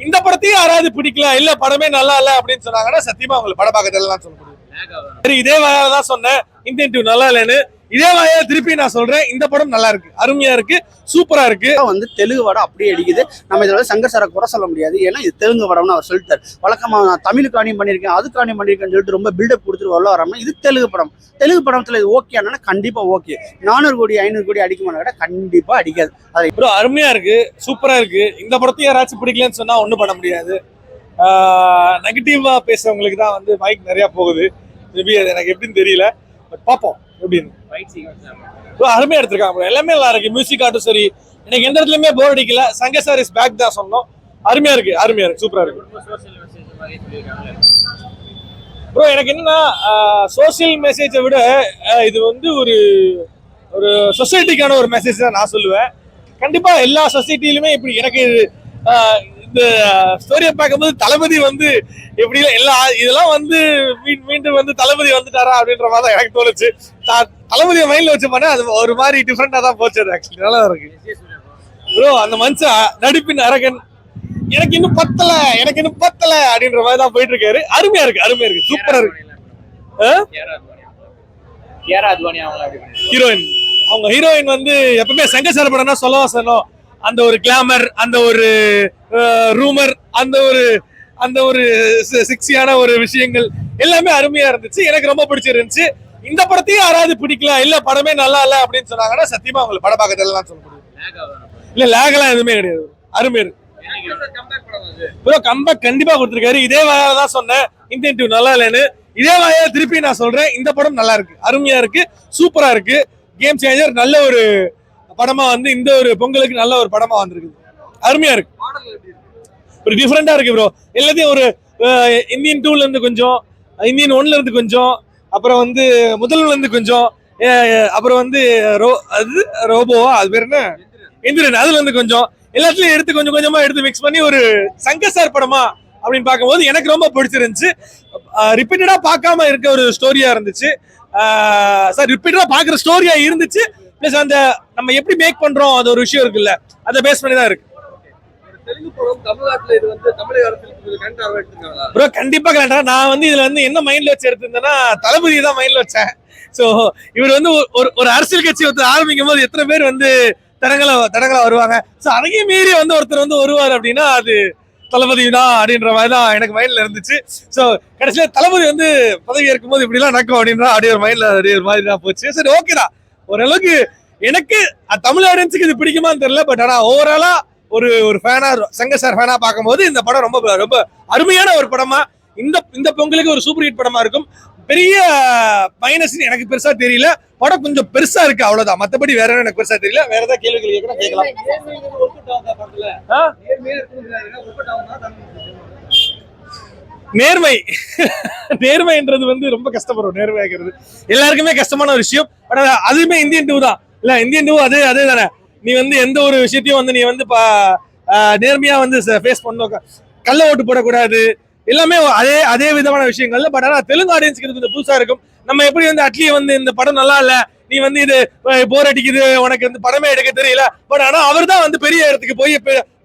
இந்த படத்தையும் யாராவது பிடிக்கல இல்ல படமே நல்லா இல்ல அப்படின்னு சொன்னாங்கன்னா சத்தியமா உங்களுக்கு படம் பார்க்க தெரியலாம் சொல்ல முடியும். சரி, இதே வாயால தான் சொன்னேன் இந்தியன் டூ நல்லா இல்லைன்னு. இதே வாயால திருப்பி நான் சொல்றேன் இந்த படம் நல்லா இருக்கு, அருமையா இருக்கு, சூப்பரா இருக்கு. வந்து தெலுங்கு படம் அப்படியே அடிக்குது. நம்ம இதுல வந்து சங்கர் சாரை குறை சொல்ல முடியாது. ஏன்னா இது தெலுங்கு படம்னு அவர் சொல்லிட்டார். வழக்கமா நான் தமிழுக்காணியும் பண்ணியிருக்கேன் அதுக்காணியும் பண்ணியிருக்கேன்னு சொல்லிட்டு ரொம்ப பில்டப் கொடுத்துட்டு உள்ள வராம இது தெலுங்கு படம். தெலுங்கு படத்துல இது ஓகே ஆனா கண்டிப்பா ஓகே. 400 கோடி 500 கோடி அடிக்குமான விட கண்டிப்பா அடிக்காது. அது ப்ரோ அருமையா இருக்கு, சூப்பரா இருக்கு. இந்த படத்தையும் யாராச்சும் பிடிக்கலன்னு சொன்னா ஒண்ணும் பண்ண முடியாது. நெகட்டிவா பேசுறவங்களுக்கு தான் வந்து மைக் நிறைய போகுது. மேபி அது எனக்கு எப்படின்னு தெரியல, பட் பார்ப்போம் எப்படின்னு. அருமையா எடுத்திருக்காங்க ப்ரோ, எல்லாமே நல்லா இருக்கு. மியூசிக் ஆட்டும் சரி, எனக்கு எந்த இடத்துலயுமே போர் அடிக்கல. சங்கர் சார் இஸ் பேக் தான் சொன்னோம். அருமையா இருக்கு, அருமையா இருக்கு, சூப்பரா இருக்கு ப்ரோ. எனக்கு என்னன்னா சோசியல் மெசேஜை விட இது வந்து ஒரு ஒரு சொசைட்டிக்கான ஒரு மெசேஜ் தான் நான் சொல்லுவேன். கண்டிப்பா எல்லா சொசைட்டிலுமே இப்படி எனக்கு இந்த ஸ்டோரியை பார்க்கும்போது தளபதி வந்து எப்படி எல்லா இதெல்லாம் வந்து மீண்டும் வந்து தளபதி வந்துட்டாரா அப்படின்ற மாதிரி தான் எனக்கு தோணுச்சு. தளபதியை மைண்ட்ல வச்சு பண்ண அது ஒரு மாதிரி டிஃப்ரெண்டா தான் போச்சு. அது ஆக்சுவலி நல்லா இருக்கு ப்ரோ. அந்த மனுஷன் நடிப்பின் அரகன் எனக்கு இன்னும் பத்தல அப்படின்ற மாதிரி தான் போயிட்டு இருக்காரு. அருமையா இருக்கு, சூப்பரா இருக்கு. ஹீரோயின் அவங்க ஹீரோயின் வந்து எப்பவுமே சங்கர் சார் படம்னா சொல்லவா சொன்னோம். அந்த ஒரு கிளாமர், அந்த ஒரு ரூமர், அந்த ஒரு சிக்ஸியான ஒரு விஷயங்கள் எல்லாமே அருமையா இருந்துச்சு. எனக்கு ரொம்ப பிடிச்சிருந்துச்சு. இந்த படத்தையும் யாராவது பிடிக்கல இல்ல படமே நல்லா இல்ல அப்படின்னு சொன்னாங்கன்னா சத்தியமா உங்களுக்கு படம் பார்க்க தெரியலாம் சொல்ல முடியும். இல்ல லேகெல்லாம் எதுவுமே கிடையாது, அருமையா இருக்கு ப்ரோ. கம்பேக் கண்டிப்பா கொடுத்திருக்காரு. இதே வாயால தான் சொன்னேன் இந்தியன் டூ நல்லா இல்லைன்னு. இதே வாயால திருப்பி நான் சொல்றேன் இந்த படம் நல்லா இருக்கு, அருமையா இருக்கு, சூப்பரா இருக்கு. கேம் சேஞ்சர் நல்ல ஒரு படமா வந்து இந்த ஒரு பொங்கலுக்கு நல்ல ஒரு படமா வந்திருக்கு. அருமையா இருக்கு, ஒரு டிஃபரெண்டா இருக்கு ப்ரோ. எல்லாத்தையும் ஒரு இந்தியன் 2ல இருந்து கொஞ்சம், இந்தியன் 1ல இருந்து கொஞ்சம், அப்புறம் வந்து முதல்ல இருந்து கொஞ்சம், அப்புறம் வந்து ரோபோவா அது பேர் என்ன, எந்திரன், அதுல இருந்து கொஞ்சம், எல்லாத்துலயும் எடுத்து கொஞ்சம் கொஞ்சமா எடுத்து மிக்ஸ் பண்ணி ஒரு சங்கர் சார் படமா அப்படின்னு பார்க்கும்போது எனக்கு ரொம்ப பிடிச்சிருந்துச்சு. ரிப்பீட்டடா பார்க்காம இருக்க ஒரு ஸ்டோரியா இருந்துச்சு. சார் ரிப்பீட்டடா பாக்குற ஸ்டோரியா இருந்துச்சு. பிளஸ் அந்த நம்ம எப்படி மேக் பண்றோம் அது ஒரு விஷயம் இருக்குல்ல, அதை பேஸ் பண்ணி தான் இருக்கு. ப்ரோ கண்டிப்பா கரெக்டா. நான் வந்து இதுல வந்து என்ன மைண்ட்ல வச்சு எடுத்திருந்தேன்னா தளபதி தான் மைண்ட்ல வச்சேன். சோ இவர் வந்து ஒரு அரசியல் கட்சி ஒருத்தர் ஆரம்பிக்கும் போது எத்தனை பேர் வந்து தடங்களா வருவாங்க. சோ அதையும் மீறி வந்து ஒருத்தர் வந்து வருவார் அப்படின்னா அது தளபதி தான் அப்படின்ற மாதிரி தான் எனக்கு மைண்ட்ல இருந்துச்சு. சோ கடைசியில தளபதி வந்து பதவி ஏற்கும் போது இப்படி எல்லாம் நடக்கும் அப்படின்ற அப்படியே ஒரு மைண்ட்ல அப்படியே ஒரு மாதிரி தான் போச்சு. சரி ஓகேடா, ஓரளவுக்கு எனக்கு தமிழ் ஆடியன்ஸுக்கு இது பிடிக்குமான்னு தெரியல. பட் ஆனா ஓவராலா ஒரு ஃபேனா, சங்கர் சார் ஃபேனா பார்க்கும்போது இந்த படம் ரொம்ப ரொம்ப அருமையான ஒரு படமா, இந்த பொங்கலுக்கு ஒரு சூப்பர் ஹிட் படமா இருக்கும். பெரிய மைனஸ் எனக்கு பெருசா தெரியல. படம் கொஞ்சம் பெருசா இருக்கு அவ்வளவுதான், மத்தபடி வேற எனக்கு பெருசா தெரியல. வேற ஏதாவது கேள்விகள் கேட்கலாம். நேர்மைன்றது வந்து ரொம்ப கஷ்டப்படும். நேர்மையாகிறது எல்லாருக்குமே கஷ்டமான ஒரு விஷயம். பட் அதுவுமே இந்தியன் 2 தான் இல்ல, இந்தியன் 2 அதே தானே. நீ வந்து எந்த ஒரு விஷயத்தையும் வந்து நீ வந்து நேர்மையா வந்து ஃபேஸ் பண்ண, கள்ள ஓட்டு போடக்கூடாது, எல்லாமே அதே விதமான விஷயங்கள்ல. பட் ஆனா தெலுங்கு ஆடியன்ஸ்க்கு இது கொஞ்சம் புதுசா இருக்கும். நம்ம எப்படி வந்து அட்லி வந்து இந்த படம் நல்லா இல்ல, நீ வந்து இது போர் அடிக்குது, உனக்கு வந்து படமே எடுக்க தெரியல, பட் ஆனா அவர் தான் வந்து பெரிய இடத்துக்கு போய்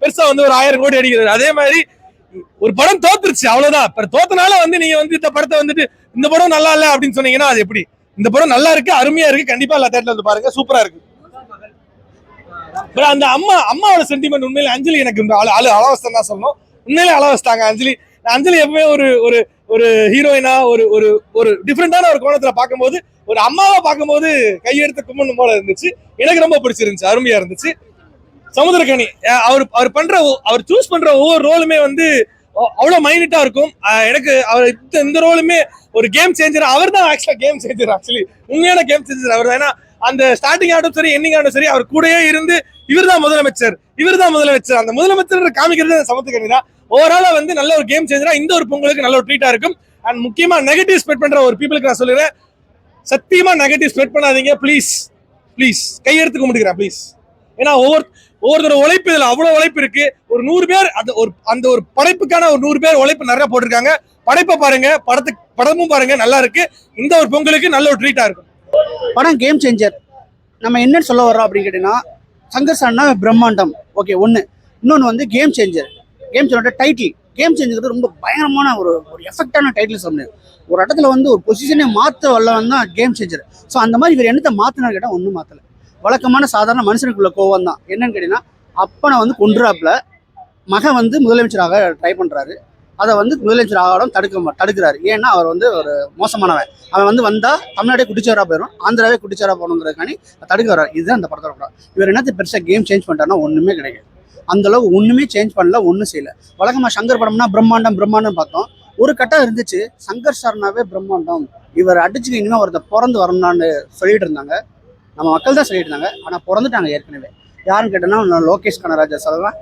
பெருசா வந்து ஒரு 1000 கோடி அடிக்கிறாரு. அதே மாதிரி ஒரு படம் தோத்துருச்சு அவ்வளவுதான். தோத்தனால வந்து நீங்க வந்து இந்த படத்தை வந்துட்டு இந்த படம் நல்லா இல்ல அப்படின்னு சொன்னீங்கன்னா அது எப்படி? இந்த படம் நல்லா இருக்கு, அருமையா இருக்கு, கண்டிப்பா எல்லா தேட்டர்ல வந்து பாருங்க, சூப்பரா இருக்கு. அந்த அம்மாவோட சென்டிமெண்ட் உண்மையில அஞ்சலி எனக்கு அளவஸ்தான் தான் சொல்லணும். உண்மையிலே அளவஸ்தாங்க அஞ்சலி எப்பவுமே ஒரு ஹீரோயினா ஒரு டிஃப்ரெண்டான ஒரு கோணத்துல பார்க்கும்போது, ஒரு அம்மாவை பார்க்கும்போது கையெடுத்து கும்பிடணும் போல இருந்துச்சு. எனக்கு ரொம்ப பிடிச்சிருந்துச்சு, அருமையா இருந்துச்சு. சமுத்திரக்கனி அவர் சூஸ் பண்ற ஒவ்வொரு ரோலுமே வந்து அவ்வளவு மைனிட்டா இருக்கும். எனக்கு அவர் இந்த ரோலுமே ஒரு கேம் சேஞ்சர். அவர் தான் ஆக்சுவலா கேம் சேஞ்சர், ஆக்சுவலி உண்மையான கேம் சேஞ்சர் அவர் தான். ஏன்னா அந்த ஸ்டார்டிங் ஆகட்டும் சரி, எண்டிங் ஆகட்டும் சரி, அவர் கூடயே இருந்து இவர் தான் முதலமைச்சர் அந்த முதலமைச்சர் காமிக்கிறது சமுத்திரக்கனி தான். ஓவராலா வந்து நல்ல ஒரு கேம் சேஞ்சரா இந்த ஒரு பொங்கலுக்கு நல்ல ஒரு ட்ரீட்டா இருக்கும். அண்ட் முக்கியமா நெகட்டிவ் ஸ்ப்ரெட் பண்ற ஒரு பீப்புளுக்கு நான் சொல்லுறேன், சத்தியமா நெகட்டிவ் ஸ்ப்ரெட் பண்ணாதீங்க ப்ளீஸ். கையெடுத்து கும்பிட்டுக்கிறேன் ப்ளீஸ். ஏன்னா ஒவ்வொருத்தரோட உழைப்பு இதுல அவ்வளவு உழைப்பு இருக்கு. ஒரு 100 பேர் அந்த ஒரு படைப்புக்கான ஒரு 100 பேர் உழைப்பு நிறைய போட்டிருக்காங்க. படைப்பை பாருங்க, படமும் பாருங்க, நல்லா இருக்கு. இந்த ஒரு பொங்கலுக்கு நல்ல ஒரு ட்ரீட்டா இருக்கும். படம் கேம் சேஞ்சர். நம்ம என்ன சொல்ல வர்றோம் அப்படின்னு கேட்டீங்கன்னா, சங்கர் சார்னா பிரம்மாண்டம் ஓகே ஒன்று, இன்னொன்று வந்து கேம் சேஞ்சர். கேம் சேஞ்சோட டைட்டில் கேம் சேஞ்சுங்கிறது ரொம்ப பயங்கரமான ஒரு ஒரு எஃபெக்டான டைட்டில் சொல்ல முடியாது. ஒரு இடத்துல வந்து ஒரு பொசிஷனே மாற்ற வல்லவன் தான் கேம் சேஞ்சர். ஸோ அந்த மாதிரி இவர் என்னத்தை மாற்றினார் கேட்டால் ஒன்றும் மாற்றலை. வழக்கமான சாதாரண மனுஷனுக்குள்ள கோவம் தான். என்னன்னு கேட்டீங்கன்னா, அப்பனை வந்து கொன்றாப்புல மகன் வந்து முதலமைச்சராக ட்ரை பண்ணுறாரு. அதை வந்து முதலமைச்சர் ஆகாடம் தடுக்கிறாரு. ஏன்னா அவர் வந்து ஒரு மோசமானவன். அவன் வந்து வந்தால் தமிழ்நாடே குடிச்சவராக போயிடும், ஆந்திராவே குடிச்சவராக போகணுங்கிறதுக்காண்டி தடுக்க வர்றாரு. இதுதான் அந்த படத்தோட படம். இவர் என்னத்தை பெருசாக கேம் சேஞ்ச் பண்ணிட்டாருன்னா ஒன்றுமே கிடையாது. அந்த அளவுக்கு ஒன்றுமே சேஞ்ச் பண்ணல, ஒன்றும் செய்யல. வழக்கமாக சங்கர் படம்னா பிரம்மாண்டம் பிரம்மாண்டம் பார்த்தோம். ஒரு கட்டம் இருந்துச்சு, சங்கர் சார்னாவே பிரம்மாண்டம், இவர் அடிச்சுக்க இனிமேல் ஒருத்தர் பிறந்து வரணும்னு சொல்லிட்டு இருந்தாங்க. நம்ம மக்கள் தான் சொல்லிட்டு இருந்தாங்க. ஆனால் பிறந்துட்டாங்க ஏற்கனவே. யாருன்னு கேட்டோன்னா லோகேஷ் கனராஜா சொல்லலாம்,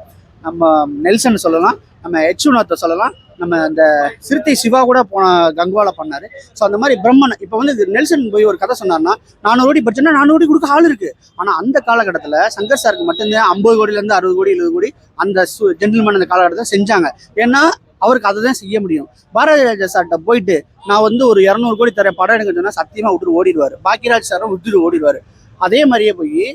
நம்ம நெல்சன் சொல்லலாம், நம்ம வினோத்தை சொல்லலாம், நம்ம அந்த சிறுத்தை சிவா கூட போன கங்குவால பண்ணாரு. ஸோ அந்த மாதிரி பிரம்மன் இப்போ வந்து நெல்சன் போய் ஒரு கதை சொன்னார்னா 400 கோடி பட்சம்னா 400 கோடி கொடுக்க ஆள் இருக்கு. ஆனால் அந்த காலகட்டத்தில் சங்கர் சாருக்கு மட்டும்தான் 50 கோடியிலேருந்து 60 கோடி 70 கோடி அந்த ஜென்டில்மேன் அந்த காலகட்டத்தில் செஞ்சாங்க. ஏன்னா அவருக்கு அதை தான் செய்ய முடியும். பாரதி ராஜா சார்கிட்ட போயிட்டு நான் வந்து ஒரு 200 கோடி தரேன் படம் எடுக்க சொன்னா சத்தியமாக விட்டுட்டு ஓடிடுவார். பாக்கியராஜ் சாரும் விட்டுட்டு ஓடிடுவார். அதே மாதிரியே போய்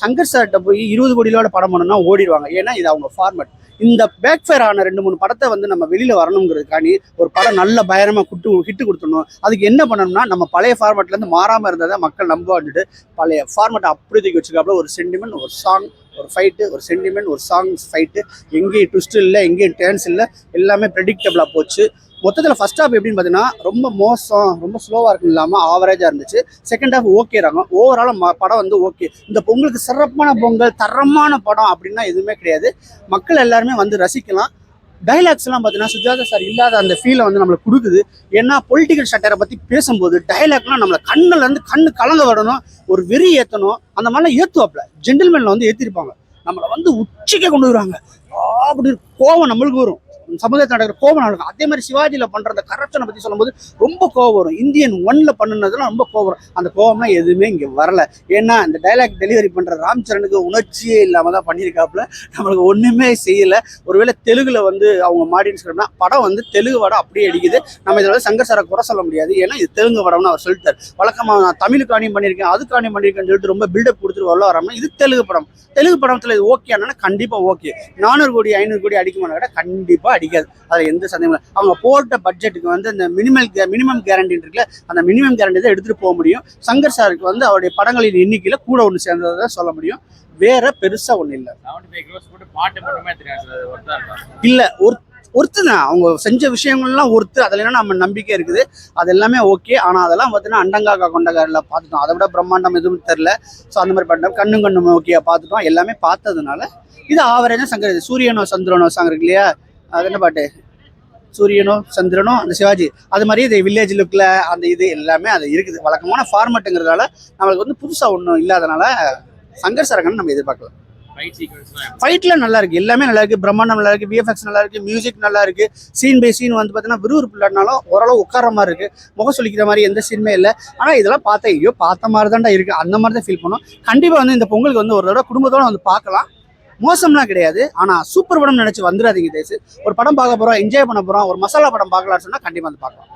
சங்கர் சார்கிட்ட போய் 20 கோடியோட படம் பண்ணணும்னா ஓடிடுவாங்க. ஏன்னா இது அவங்க ஃபார்மேட். இந்த பேக் ஃபயர் ஆன 2-3 படத்தை வந்து நம்ம வெளியில வரணுங்கிறதுக்காண்டி ஒரு படம் நல்ல பயங்கரமா ஹிட்டு கொடுத்துடணும். அதுக்கு என்ன பண்ணணும்னா நம்ம பழைய ஃபார்மேட்ல இருந்து மாறாம இருந்ததை மக்கள் நம்புவான்ட்டு பழைய ஃபார்மேட்டை அப்படி தூக்கி வச்சுக்காப்புல ஒரு சென்டிமெண்ட், ஒரு சாங், ஒரு ஃபைட்டு, ஒரு சென்டிமெண்ட், ஒரு சாங் ஃபைட்டு, எங்கேயும் ட்விஸ்ட் இல்லை, எங்கேயும் டேர்ன்ஸ் இல்லை, எல்லாமே ப்ரெடிக்டபிளாக போச்சு. மொத்தத்தில் ஃபர்ஸ்ட் ஹாஃப் எப்படின்னு பார்த்தீங்கன்னா ரொம்ப மோசம், ரொம்ப ஸ்லோவாக இருக்கும் இல்லாமல் ஆவரேஜாக இருந்துச்சு. செகண்ட் ஹாஃப் ஓகேறாங்க. ஓவராலாக படம் வந்து ஓகே. இந்த பொங்கலுக்கு சிறப்பான பொங்கல், தரமான படம் அப்படின்னா எதுவுமே கிடையாது. மக்கள் எல்லாருமே வந்து ரசிக்கலாம். டைலாக்ஸ்லாம் பார்த்தீங்கன்னா சுஜாதா சார் இல்லாத அந்த ஃபீலை வந்து நம்மளுக்கு கொடுக்குது. ஏன்னா பொலிட்டிக்கல் ஷட்டரை பற்றி பேசும்போது டைலாக்லாம் நம்மளை கண்ணுலேருந்து கண்ணு கலங்க விடணும், ஒரு வெறி ஏற்றணும். அந்த மாதிரிலாம் ஏற்றுவாப்புல ஜென்டில்மேனில் வந்து ஏற்றிருப்பாங்க. நம்மளை வந்து உச்சிக்க கொண்டு வருவாங்க. அப்படி கோவம் நம்மளுக்கு வரும், சமுதாயத்தில் நடக்கிற கோபம் நடக்கும். அதே மாதிரி சிவாஜியில் பண்ணுற அந்த கரப்ஷனை பற்றி சொல்லும்போது ரொம்ப கோபம் வரும். இந்தியன் 1ல் பண்ணுனதுலாம் ரொம்ப கோபம் வரும். அந்த கோபம்லாம் எதுவுமே இங்கே வரல. ஏன்னா இந்த டைலாக் டெலிவரி பண்ணுற ராம் சரணுக்கு உணர்ச்சியே இல்லாமல் தான் பண்ணியிருக்காப்புல. நம்மளுக்கு ஒன்றுமே செய்யலை. ஒருவேளை தெலுங்குல வந்து அவங்க மாடின்னு சொல்லணும்னா படம் வந்து தெலுங்கு படம் அப்படியே அடிக்குது. நம்ம இதில் வந்து சங்கர் சாரை குறை சொல்ல முடியாது. ஏன்னா இது தெலுங்கு படம்னு அவர் சொல்லிட்டார். வழக்கமாக நான் தமிழுக்கு அணியும் பண்ணியிருக்கேன், அதுக்கு அணியும் பண்ணியிருக்கேன்னு சொல்லிட்டு ரொம்ப பில்டப் கொடுத்துட்டு வரல வராமல் இது தெலுங்கு படம். தெலுங்கு படத்தில் இது ஓகே ஆனால் கண்டிப்பாக ஓகே. 400 கோடி 500 கோடி அடிக்குமானா கூட கண்டிப்பாக அடிக்காது. அதில் எந்த சந்தேகமும் இல்லை. அவங்க போட்ட பட்ஜெட்டுக்கு வந்து இந்த மினிமம் கேரண்டி இருக்குல்ல, அந்த மினிமம் கேரண்டி தான் எடுத்துகிட்டு போக முடியும். சங்கர் சாருக்கு வந்து அவருடைய படங்களின் எண்ணிக்கையில் கூட ஒன்று சேர்ந்ததை தான் சொல்ல முடியும். வேற பெருசாக ஒன்றும் இல்லை. இல்லை ஒருத்து தான் அவங்க செஞ்ச விஷயங்கள்லாம் ஒருத்து. அதில் என்ன நம்ம நம்பிக்கை இருக்குது, அது எல்லாமே ஓகே. ஆனால் அதெல்லாம் பார்த்தீங்கன்னா அண்டங்காக்கா கொண்டகாரில் பார்த்துட்டோம். அதை விட பிரம்மாண்டம் எதுவும் தெரில. ஸோ அந்த மாதிரி பண்ணிட்டோம். கண்ணும் ஓகே பார்த்துட்டோம். எல்லாமே பார்த்ததுனால இது ஆவரேஜாக சங்கர். சூரியனோ சந்திரனோ சாங் இருக்கு இல்லையா, அது என்ன பாட்டு, சூரியனோ சந்திரனோ அந்த சிவாஜி, அது மாதிரி இது வில்லேஜ் லுக்கில் அந்த இது எல்லாமே அது இருக்குது. வழக்கமான ஃபார்மேட்டுங்கிறதால நம்மளுக்கு வந்து புதுசாக ஒன்றும் இல்லாதனால சங்கர் சரகன்னு நம்ம எதிர்பார்க்கலாம். ஃபைட்ல நல்லா இருக்கு, எல்லாமே நல்லா இருக்கு. பிரம்மாண்டம் நல்லா இருக்கு, விஎஃப்எக்ஸ் நல்லா இருக்கு, மியூசிக் நல்லா இருக்கு. சீன் பை சீன் வந்து பார்த்தீங்கன்னா விறுவிறுப்பு இல்லாட்டினாலும் ஓரளவு உட்கார மாதிரி இருக்கு. முகம் சொல்லிக்கிற மாதிரி எந்த சீனுமே இல்லை. ஆனால் இதெல்லாம் பார்த்தா ஐயோ பார்த்த மாதிரி தான்டா இருக்கு, அந்த மாதிரி தான் ஃபீல் பண்ணோம். கண்டிப்பாக வந்து இந்த பொங்கலுக்கு வந்து ஒரு தடவை குடும்பத்தோட வந்து பார்க்கலாம். மோசம்லாம் கிடையாது. ஆனால் சூப்பர் படம் நினைச்சு வந்துடாதீங்க. தேசு ஒரு படம் பார்க்க போறோம், என்ஜாய் பண்ண போறோம், ஒரு மசாலா படம் பார்க்கலாம்னு சொன்னா கண்டிப்பாக வந்து பார்க்கலாம்.